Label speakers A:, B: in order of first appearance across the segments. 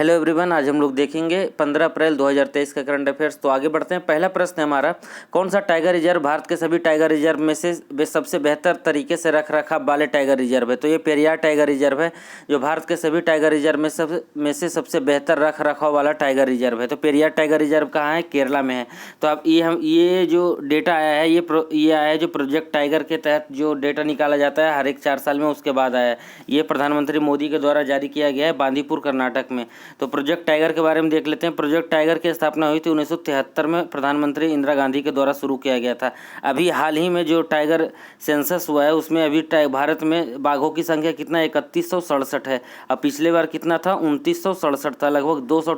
A: Hello everyone, आज हम लोग देखेंगे 15 अप्रैल 2023 का करंट अफेयर्स। तो आगे बढ़ते हैं। पहला प्रश्न है हमारा, कौन सा टाइगर रिजर्व भारत के सभी टाइगर रिजर्व में से सबसे बेहतर तरीके से रख रखाव वाले टाइगर रिजर्व है? तो ये पेरियार टाइगर रिजर्व है, जो भारत के सभी टाइगर रिजर्व में से सबसे बेहतर रख रखाव वाला टाइगर रिजर्व है। तो पेरियार टाइगर रिजर्व कहाँ है? केरला में है। तो अब ये जो डेटा आया है ये आया है जो प्रोजेक्ट टाइगर के तहत जो डेटा निकाला जाता है हर एक 4 साल में, उसके बाद आया है। ये प्रधानमंत्री मोदी के द्वारा जारी किया गया है बांदीपुर कर्नाटक में। तो प्रोजेक्ट टाइगर के बारे में देख लेते हैं। प्रोजेक्ट टाइगर की स्थापना हुई थी 1973 में, प्रधानमंत्री इंदिरा गांधी के द्वारा शुरू किया गया था। अभी हाल ही में जो टाइगर सेंसस हुआ है उसमें अभी भारत में बाघों की संख्या कितना 3167 है। अब पिछले बार कितना था? 2967 था। लगभग 200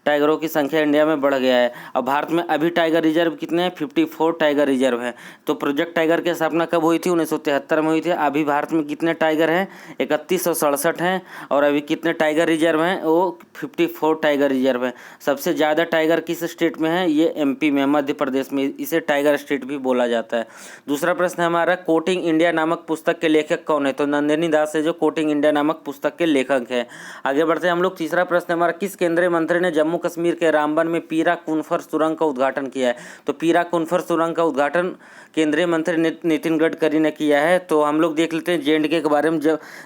A: टाइगरों की संख्या इंडिया में बढ़ गया है। अब भारत में अभी टाइगर रिजर्व कितने हैं? 54 टाइगर रिजर्व हैं। तो प्रोजेक्ट टाइगर की स्थापना कब हुई थी? 1973 में हुई थी। अभी भारत में कितने टाइगर हैं? 3167 हैं। और अभी कितने टाइगर रिजर्व हैं? वो 54 टाइगर रिजर्व है। सबसे ज़्यादा टाइगर किस स्टेट में है? ये एमपी में, मध्य प्रदेश में। इसे टाइगर स्टेट भी बोला जाता है। दूसरा प्रश्न है हमारा, कोटिंग इंडिया नामक पुस्तक के लेखक कौन है? तो नंदिनी दास है जो कोटिंग इंडिया नामक पुस्तक के लेखक है। आगे बढ़ते हैं हम लोग। तीसरा प्रश्न हमारा, किस केंद्रीय मंत्री ने जम्मू कश्मीर के रामबन में पीरा कुनफर सुरंग का उद्घाटन किया है? तो पीरा कुनफर सुरंग का उद्घाटन केंद्रीय मंत्री नितिन गडकरी ने किया है। तो हम लोग देख लेते हैं जेएंडके के बारे में।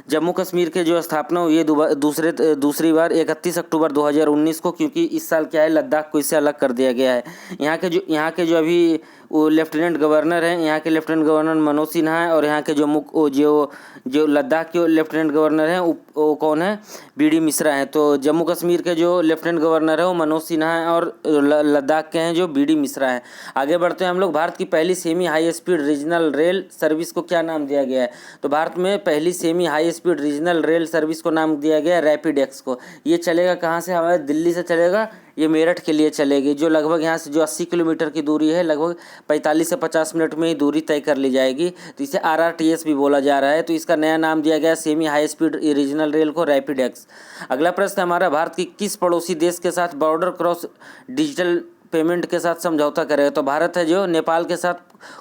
A: जम्मू कश्मीर के जो स्थापना हुई है दूसरी बार 31 अक्टूबर 2019 को, क्योंकि इस साल क्या है, लद्दाख को इससे अलग कर दिया गया है। यहाँ के जो अभी वो लेफ्टिनेंट गवर्नर हैं, यहाँ के लेफ्टिनेंट गवर्नर मनोज सिन्हा है। और यहाँ के जो लद्दाख के लेफ्टिनेंट गवर्नर हैं वो कौन है? बीडी मिश्रा हैं। तो जम्मू कश्मीर के जो लेफ्टिनेंट गवर्नर है वो मनोज सिन्हा हैं और लद्दाख के हैं जो बीडी मिश्रा हैं। आगे बढ़ते हैं हम लोग। भारत की पहली semi high speed regional rail service को क्या नाम दिया गया है? तो भारत में पहली semi high speed regional rail service को नाम दिया गया है रैपिड एक्स को। ये चलेगा कहाँ से? हमारे दिल्ली से चलेगा, ये मेरठ के लिए चलेगी, जो लगभग यहाँ से जो 80 किलोमीटर की दूरी है, लगभग 45 से 50 मिनट में ही दूरी तय कर ली जाएगी। तो इसे आरआरटीएस भी बोला जा रहा है। तो इसका नया नाम दिया गया semi high speed regional rail को रैपिड एक्स। अगला प्रश्न हमारा, भारत की किस पड़ोसी देश के साथ बॉर्डर क्रॉस डिजिटल पेमेंट के साथ समझौता करेगा? तो भारत है जो नेपाल के साथ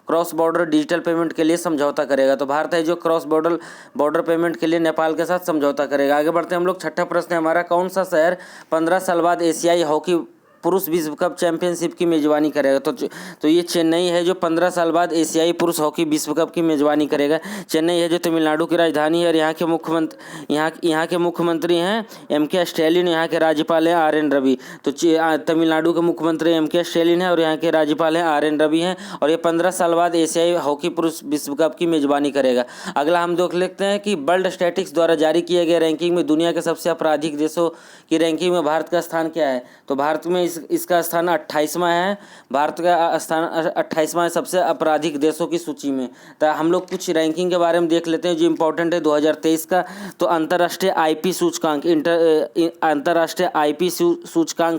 A: क्रॉस बॉर्डर डिजिटल पेमेंट के लिए समझौता करेगा। तो भारत है जो क्रॉस बॉर्डर पेमेंट के लिए नेपाल के साथ समझौता करेगा। आगे बढ़ते हैं हम लोग। छठा प्रश्न है हमारा, कौन सा शहर 15 साल बाद एशियाई हॉकी पुरुष विश्व कप चैंपियनशिप की मेजबानी करेगा? तो ये चेन्नई है जो 15 साल बाद एशियाई पुरुष हॉकी विश्व कप की मेजबानी करेगा। चेन्नई है जो तमिलनाडु की राजधानी है और यहाँ के मुख्यमंत्री हैं एमके स्टैलिन, यहाँ के राज्यपाल हैं आर.एन. रवि। तो तमिलनाडु के मुख्यमंत्री एमके स्टैलिन हैं और यहाँ के राज्यपाल हैं आर.एन. रवि हैं। और ये 15 साल बाद एशियाई हॉकी पुरुष विश्व कप की मेजबानी करेगा। अगला हम देख लेते हैं कि वर्ल्ड स्टैटिस्टिक्स द्वारा जारी किए गए रैंकिंग में दुनिया के सबसे आपराधिक देशों की रैंकिंग में भारत का स्थान क्या है? तो भारत में इसका स्थान 28वां है। भारत का स्थान 28वां है सबसे आपराधिक देशों की सूची में। तो हम लोग कुछ रैंकिंग के बारे में देख लेते हैं जो इम्पोर्टेंट है 2023 का। तो अंतर्राष्ट्रीय आईपी सूचकांक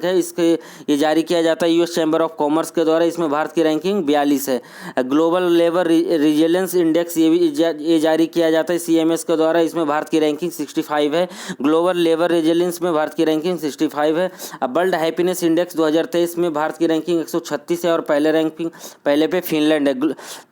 A: है, इसके ये जारी किया जाता है यूएस चैम्बर ऑफ कॉमर्स के द्वारा। इसमें भारत की रैंकिंग 42 है। ग्लोबल लेबर रिजिलेंस इंडेक्स ये जारी किया जाता है सीएमएस के द्वारा। इसमें भारत की रैंकिंग 65 है। ग्लोबल लेबर रिजिलेंस में भारत की रैंकिंग 65 है। अब वर्ल्ड हैप्पीनेस इंडेक्स 2023 में भारत की रैंकिंग 136 है और पहले पे फिनलैंड है।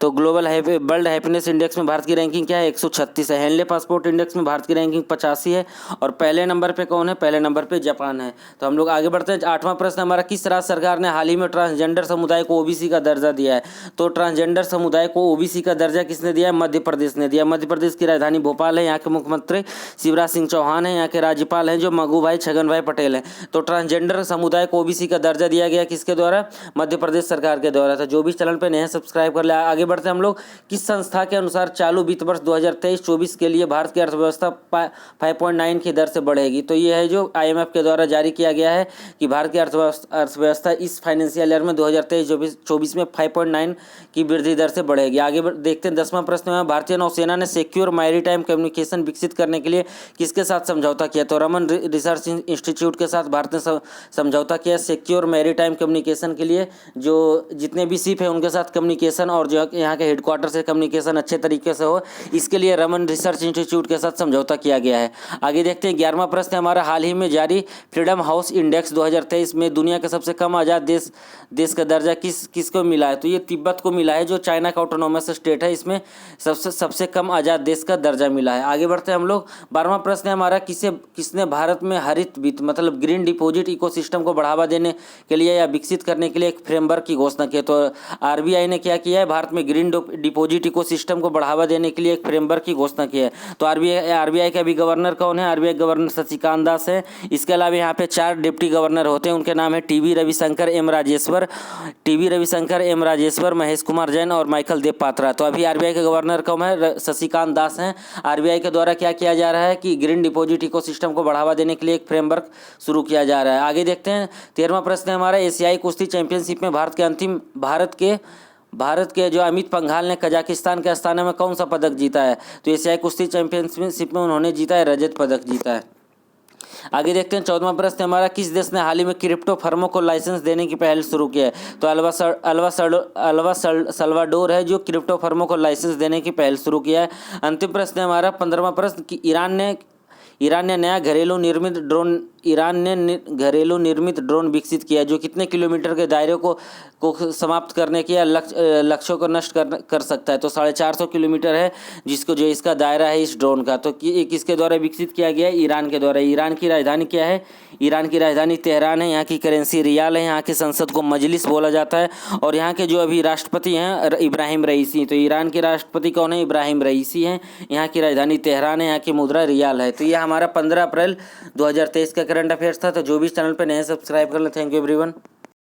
A: तो वर्ल्ड हैप्पीनेस इंडेक्स में भारत की रैंकिंग क्या है? 136 है। हेनले पासपोर्ट इंडेक्स में भारत की रैंकिंग 85 है और पहले नंबर पे कौन है? पहले नंबर पे जापान है। तो हम लोग आगे बढ़ते हैं। 8वां प्रश्न हमारा, किस राज्य सरकार ने हाल ही में ट्रांसजेंडर समुदाय को ओबीसी का दर्जा दिया है? तो ट्रांसजेंडर समुदाय को ओबीसी का दर्जा किसने दिया है? मध्य प्रदेश ने दिया। मध्य प्रदेश की राजधानी भोपाल है। यहाँ के मुख्यमंत्री शिवराज सिंह चौहान है। यहाँ के राज्यपाल हैं जो मगुभाई छगन भाई पटेल हैं। तो ट्रांसजेंडर समुदाय को ओबीसी का दर्जा दिया गया किसके द्वारा? मध्य प्रदेश सरकार के द्वारा था। जो भी चैनल पे नए हैं सब्सक्राइब कर ले। आगे बढ़ते हैं हम लोग। किस संस्था के अनुसार चालू वित्त वर्ष 2023-24 के लिए भारत की अर्थव्यवस्था 5.9 की दर से बढ़ेगी? तो ये है जो आईएमएफ के द्वारा जारी किया गया है कि भारत की अर्थव्यवस्था इस फाइनेंशियल ईयर में 2023-24 में 5.9 की वृद्धि दर से बढ़ेगी। आगे देखते हैं 10वां प्रश्न में, भारतीय नौसेना ने सिक्योर मैरीटाइम कम्युनिकेशन विकसित करने के लिए किसके साथ समझौता किया? तो रमन रिसर्च इंस्टीट्यूट के साथ भारत ने समझौता किया। सिक्योर मैरीटाइम कम्युनिकेशन के लिए जो जितने भी शिप है उनके साथ कम्युनिकेशन और जो यहाँ के हेडक्वार्टर से कम्युनिकेशन अच्छे तरीके से हो, इसके लिए रमन रिसर्च इंस्टीट्यूट के साथ समझौता किया गया है। आगे देखते हैं 11वां प्रश्न हमारा, हाल ही में जारी फ्रीडम हाउस इंडेक्स 2023 में दुनिया के सबसे कम आज़ाद देश का दर्जा किसको मिला है? तो ये तिब्बत को मिला है, जो चाइना का ऑटोनोमस स्टेट है, इसमें सबसे कम आज़ाद देश का दर्जा मिला है। आगे बढ़ते हैं हम लोग। 12वां प्रश्न है हमारा, किसने भारत में हरित वित्त मतलब ग्रीन डिपॉजिट इकोसिस्टम को बढ़ावा देने के लिए या विकसित करने के लिए एक फ्रेमवर्क की घोषणा की? तो आरबीआई ने क्या किया है, भारत में ग्रीन डिपॉजिट इकोसिस्टम को बढ़ावा देने के लिए एक फ्रेमवर्क की घोषणा की है। तो आरबीआई का भी गवर्नर कौन है? आरबीआई गवर्नर शशिकांत दास है। इसके अलावा यहाँ पे 4 डिप्टी गवर्नर होते हैं, उनके नाम है टीवी रविशंकर, एम राजेश्वर, महेश कुमार जैन और माइकल देव पात्रा। तो अभी आरबीआई के गवर्नर कौन है? शशिकांत दास हैं। आरबीआई के द्वारा क्या किया जा रहा है कि ग्रीन डिपॉजिट इकोसिस्टम को बढ़ावा देने के लिए एक फ्रेमवर्क शुरू किया जा रहा है। आगे देखते हैं 13वां प्रश्न है हमारा, एशियाई कुश्ती चैंपियनशिप में भारत के जो अमित पंघाल ने कजाकिस्तान के अस्ताना में कौन सा पदक जीता है? तो एशियाई कुश्ती चैंपियनशिप में उन्होंने जीता है रजत पदक जीता है। आगे देखते हैं 14वां प्रश्न हमारा, किस देश ने हाल ही में क्रिप्टो फर्मों को लाइसेंस देने की पहल शुरू की है? तो अल्वा सल्वाडोर है जो क्रिप्टो फर्मों को लाइसेंस देने की पहल शुरू किया है। अंतिम प्रश्न है हमारा 15वां प्रश्न, कि ईरान ने नया घरेलू निर्मित ड्रोन विकसित किया है जो कितने किलोमीटर के दायरे को समाप्त करने के या लक्ष्यों को नष्ट कर सकता है? तो 450 किलोमीटर है जो इसका दायरा है इस ड्रोन का। तो किसके द्वारा विकसित किया गया है? ईरान के द्वारा। ईरान की राजधानी क्या है? ईरान की राजधानी तेहरान है। यहाँ की करेंसी रियाल है। यहाँ की संसद को मजलिस बोला जाता है और यहाँ के जो अभी राष्ट्रपति हैं इब्राहिम रईसी। तो ईरान के राष्ट्रपति कौन है? इब्राहिम रईसी हैं। यहाँ की राजधानी तेहरान है। यहाँ की मुद्रा रियाल है। तो यह हमारा 15 अप्रैल 2023 का करंट अफेयर्स था। तो जो भी चैनल पर नए सब्सक्राइब कर लें। Thank you everyone.